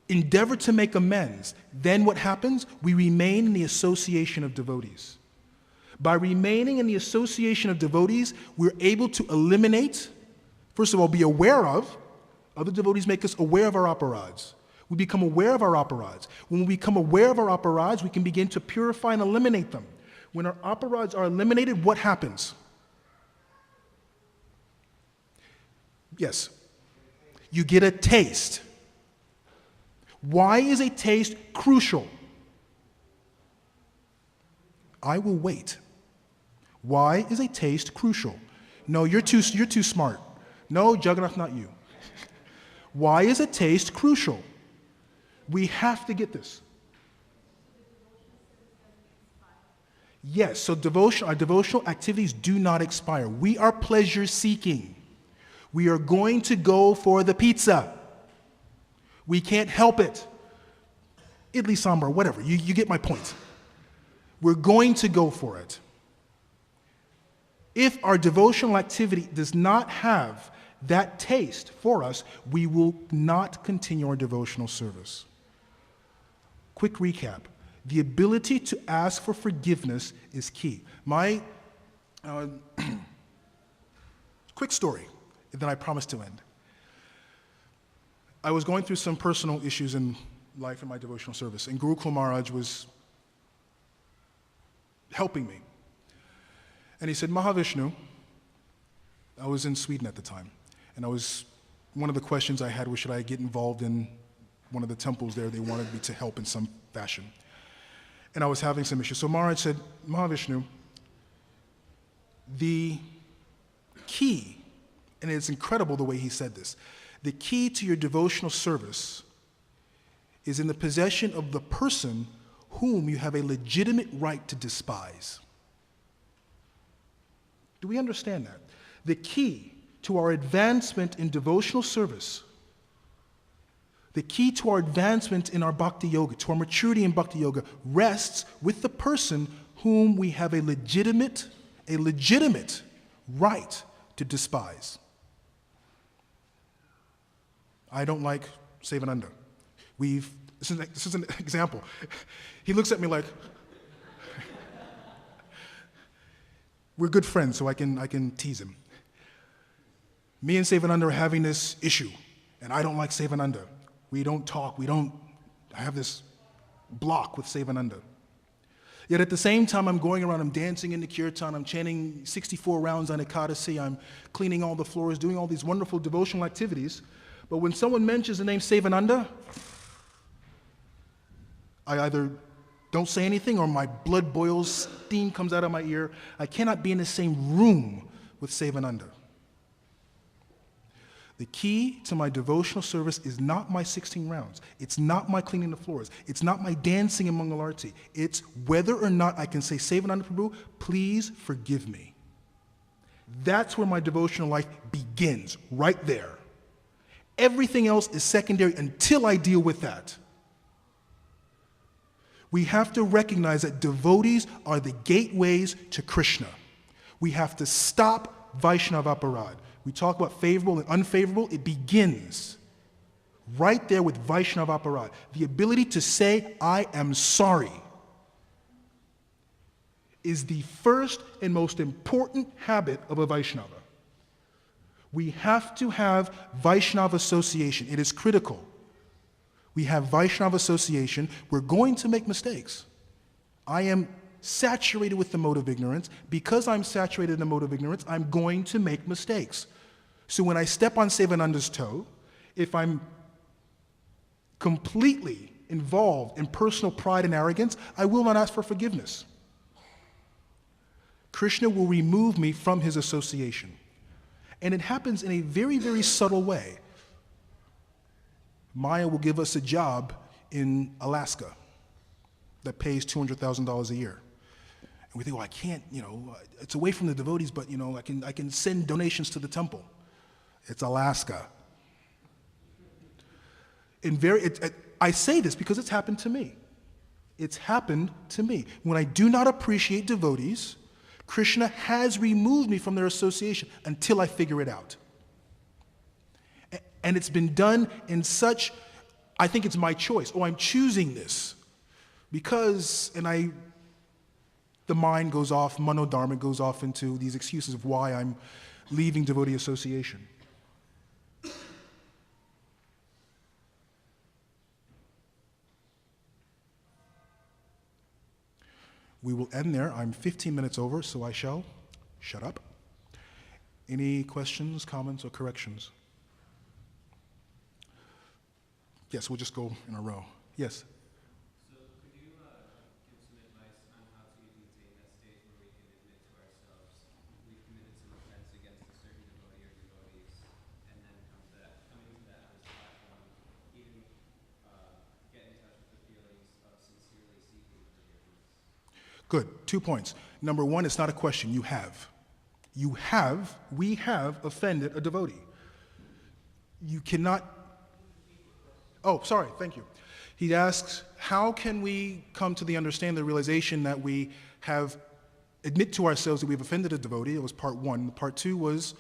endeavor to make amends, then what happens? We remain in the association of devotees. By remaining in the association of devotees, we're able to eliminate, first of all, be aware of, other devotees make us aware of our aparadhas. We become aware of our aparadhas. When we become aware of our aparadhas, we can begin to purify and eliminate them. When our aparadhas are eliminated, what happens? Yes, you get a taste. Why is a taste crucial? I will wait. Why is a taste crucial? No, you're too smart. No, Jagannath, not you. Why is a taste crucial? We have to get this. Yes, so our devotional activities do not expire. We are pleasure seeking. We are going to go for the pizza. We can't help it. Idli sambar, whatever. You get my point. We're going to go for it. If our devotional activity does not have that taste for us, we will not continue our devotional service. Quick recap. The ability to ask for forgiveness is key. My quick story, then I promise to end. I was going through some personal issues in life in my devotional service, and Gurukul Maharaj was helping me. And he said, Maha Vishnu, I was in Sweden at the time, and one of the questions I had was, should I get involved in one of the temples there? They wanted me to help in some fashion. And I was having some issues. So Maharaj said, Maha Vishnu, the key, and it's incredible the way he said this, the key to your devotional service is in the possession of the person whom you have a legitimate right to despise. Do we understand that? The key to our advancement in devotional service, the key to our advancement in our bhakti yoga, to our maturity in bhakti yoga, rests with the person whom we have a legitimate right to despise. I don't like Sevananda. This is an example. He looks at me like, we're good friends, so I can tease him. Me and Sevananda are having this issue, and I don't like Sevananda. We don't talk, I have this block with Sevananda. Yet at the same time, I'm going around, I'm dancing in the kirtan, I'm chanting 64 rounds on Ekadasi, I'm cleaning all the floors, doing all these wonderful devotional activities. But when someone mentions the name Sevananda, I either don't say anything or my blood boils, steam comes out of my ear. I cannot be in the same room with Sevananda. The key to my devotional service is not my 16 rounds. It's not my cleaning the floors. It's not my dancing in Mangalarti. It's whether or not I can say, Sevananda Prabhu, please forgive me. That's where my devotional life begins, right there. Everything else is secondary until I deal with that. We have to recognize that devotees are the gateways to Krishna. We have to stop Vaishnava aparadha. We talk about favorable and unfavorable. It begins right there with Vaishnava aparadha. The ability to say, I am sorry, is the first and most important habit of a Vaishnava. We have to have Vaishnava association. It is critical. We have Vaishnava association. We're going to make mistakes. I am saturated with the mode of ignorance. Because I'm saturated in the mode of ignorance, I'm going to make mistakes. So when I step on Sevananda's toe, if I'm completely involved in personal pride and arrogance, I will not ask for forgiveness. Krishna will remove me from his association. And it happens in a very, very subtle way. Maya will give us a job in Alaska that pays $200,000 a year. And we think, well, I can't, it's away from the devotees, but, I can send donations to the temple. It's Alaska. I say this because it's happened to me. It's happened to me. When I do not appreciate devotees, Krishna has removed me from their association until I figure it out. And it's been done in such, I think it's my choice. Oh, I'm choosing this. Because, the mind goes off, manodharma goes off into these excuses of why I'm leaving devotee association. We will end there. I'm 15 minutes over, so I shall shut up. Any questions, comments, or corrections? Yes, we'll just go in a row. Yes? So could you give some advice on how to even attain that stage where we can admit to ourselves we committed some offense against Good. 2 points. Number one, it's not a question. You have. We have offended a devotee. You cannot. Oh, sorry. Thank you. He asks, how can we come to the understanding, the realization that we have admit to ourselves that we've offended a devotee? It was part one. Part two was,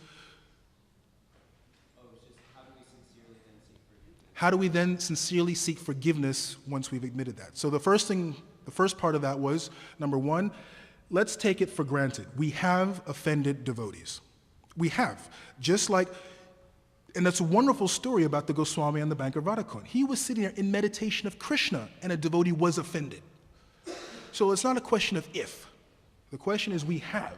how do we then sincerely seek forgiveness once we've admitted that? So the first part of that was, number one, let's take it for granted. We have offended devotees. We have. Just like, and that's a wonderful story about the Goswami on the bank of Radhakund. He was sitting there in meditation of Krishna, and a devotee was offended. So it's not a question of if. The question is, we have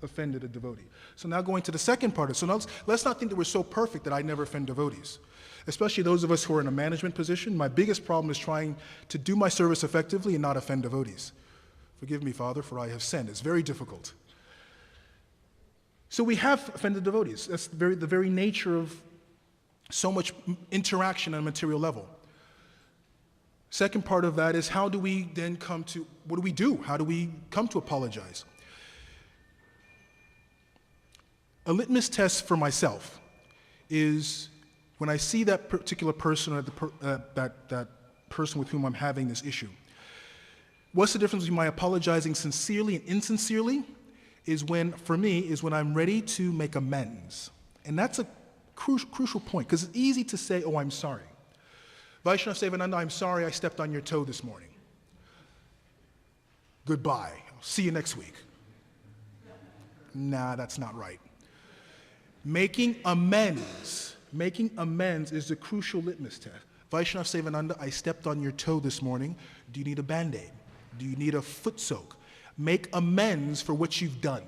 offended a devotee. So now going to the second part of it. So now let's not think that we're so perfect that I never offend devotees. Especially those of us who are in a management position. My biggest problem is trying to do my service effectively and not offend devotees. Forgive me, Father, for I have sinned. It's very difficult. So we have offended devotees. That's the very nature of so much interaction on a material level. Second part of that is, how do we then come to, what do we do? How do we come to apologize? A litmus test for myself is when I see that particular person or that person with whom I'm having this issue. What's the difference between my apologizing sincerely and insincerely? For me, is when I'm ready to make amends. And that's a crucial point, because it's easy to say, oh, I'm sorry. Vaishnava Sevananda, I'm sorry I stepped on your toe this morning. Goodbye. I'll see you next week. Nah, that's not right. Making amends is the crucial litmus test. Vaishnava Sevananda, I stepped on your toe this morning. Do you need a Band-Aid? Do you need a foot soak? Make amends for what you've done.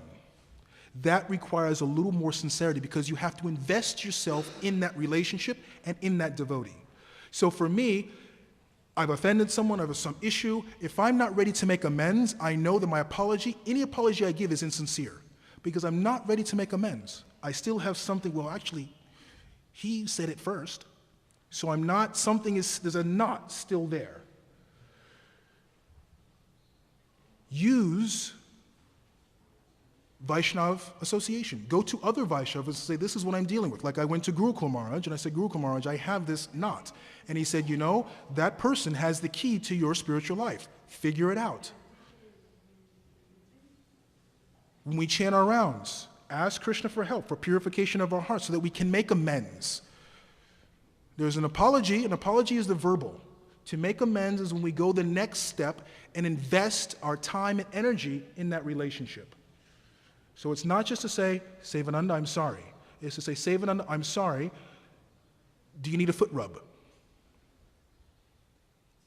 That requires a little more sincerity, because you have to invest yourself in that relationship and in that devotee. So for me, I've offended someone, I have some issue. If I'm not ready to make amends, I know that my apology, any apology I give is insincere, because I'm not ready to make amends. I still have something, well, actually, he said it first. So I'm not, there's a knot still there. Use Vaishnav association. Go to other Vaishnavas and say, this is what I'm dealing with. Like I went to Gurukul Maharaj and I said, Gurukul Maharaj, I have this knot. And he said, that person has the key to your spiritual life. Figure it out. When we chant our rounds, ask Krishna for help, for purification of our hearts, so that we can make amends. There's an apology. An apology is the verbal. To make amends is when we go the next step and invest our time and energy in that relationship. So it's not just to say, Sevananda, I'm sorry. It's to say, Sevananda, I'm sorry. Do you need a foot rub?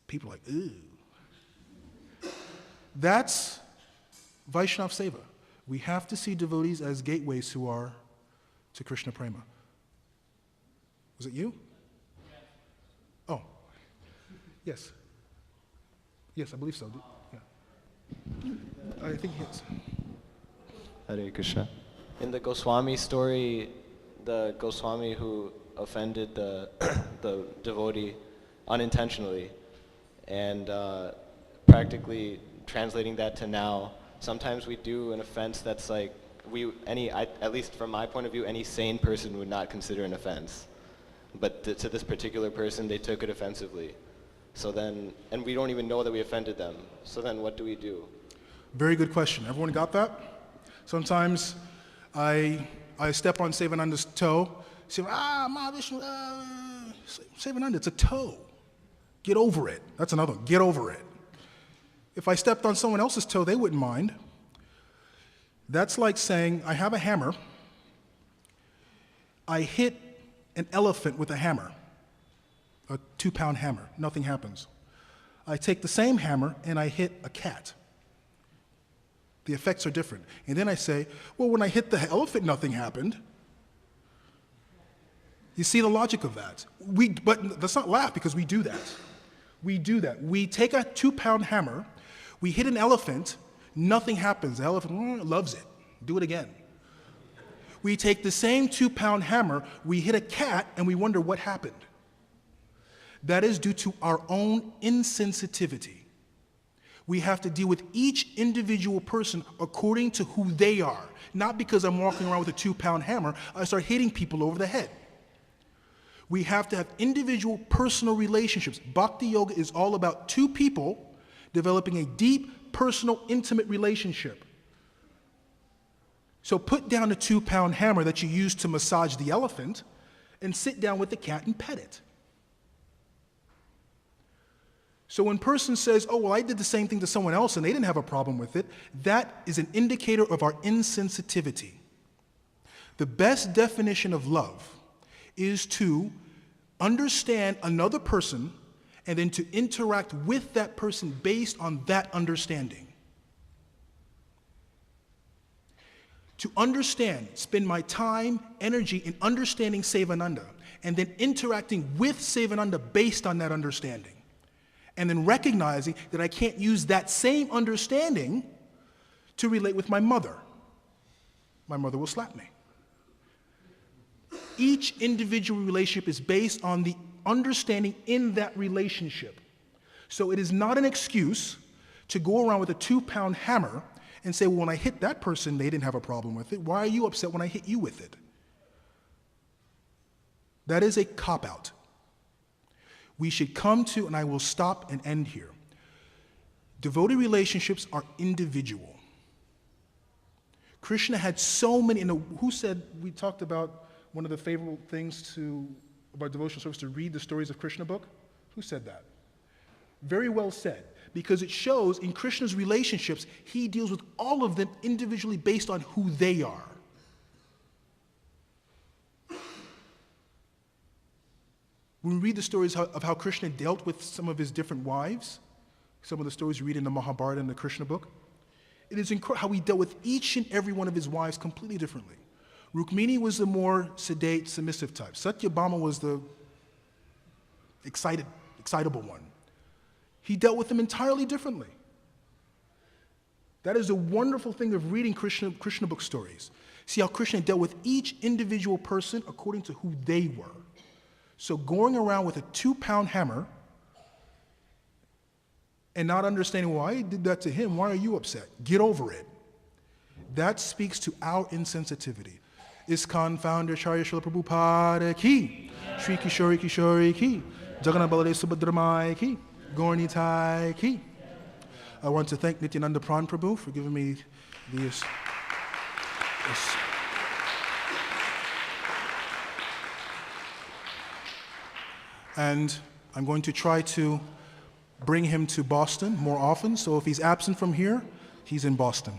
People are like, ooh. That's Vaishnav Seva. We have to see devotees as gateways to Krishna Prema. Was it you? Oh, yes. Yes, I believe so. Yeah. I think it's. Hare Krishna. In the Goswami story, the Goswami who offended the devotee unintentionally, and practically translating that to now, sometimes we do an offense that's like, at least from my point of view, any sane person would not consider an offense. But to this particular person, they took it offensively. So then, and we don't even know that we offended them. So then what do we do? Very good question. Everyone got that? Sometimes I step on Sevananda's toe, say, Maha Vishnu, Sevananda, it's a toe. Get over it. That's another one, get over it. If I stepped on someone else's toe, they wouldn't mind. That's like saying, I have a hammer. I hit an elephant with a hammer, a 2-pound hammer. Nothing happens. I take the same hammer and I hit a cat. The effects are different. And then I say, well, when I hit the elephant, nothing happened. You see the logic of that. But let's not laugh, because we do that. We do that. We take a 2-pound hammer, we hit an elephant, nothing happens. The elephant loves it. Do it again. We take the same 2-pound hammer, we hit a cat, and we wonder what happened. That is due to our own insensitivity. We have to deal with each individual person according to who they are. Not because I'm walking around with a 2-pound hammer, I start hitting people over the head. We have to have individual personal relationships. Bhakti yoga is all about two people developing a deep, personal, intimate relationship. So put down the 2-pound hammer that you use to massage the elephant and sit down with the cat and pet it. So when a person says, oh, well, I did the same thing to someone else and they didn't have a problem with it, that is an indicator of our insensitivity. The best definition of love is to understand another person and then to interact with that person based on that understanding. To understand, spend my time, energy in understanding Sevananda and then interacting with Sevananda based on that understanding. And then recognizing that I can't use that same understanding to relate with my mother. My mother will slap me. Each individual relationship is based on the understanding in that relationship. So it is not an excuse to go around with a 2-pound hammer and say, well, when I hit that person, they didn't have a problem with it. Why are you upset when I hit you with it? That is a cop-out. We should come to, and I will stop and end here, devotee relationships are individual. Krishna had so many, who said, we talked about one of the favorable things about devotional service to read the stories of Krishna book? Who said that? Very well said, because it shows in Krishna's relationships, he deals with all of them individually based on who they are. When we read the stories of how Krishna dealt with some of his different wives, some of the stories you read in the Mahabharata and the Krishna book, it is incredible how he dealt with each and every one of his wives completely differently. Rukmini was the more sedate, submissive type. Satyabhama was the excitable one. He dealt with them entirely differently. That is a wonderful thing of reading Krishna book stories. See how Krishna dealt with each individual person according to who they were. So going around with a 2-pound hammer and not understanding why I did that to him, why are you upset? Get over it. That speaks to our insensitivity. Iskcon founder Charya Srila Prabhupada ki, Sri Kishori Kishori ki, Jagannath Baladev Subhadramaya ki, Gaurnitai ki. I want to thank Nityananda Pran Prabhu for giving me this. And I'm going to try to bring him to Boston more often. So if he's absent from here, he's in Boston.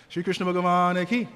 Shri Krishna Bhagavan ki.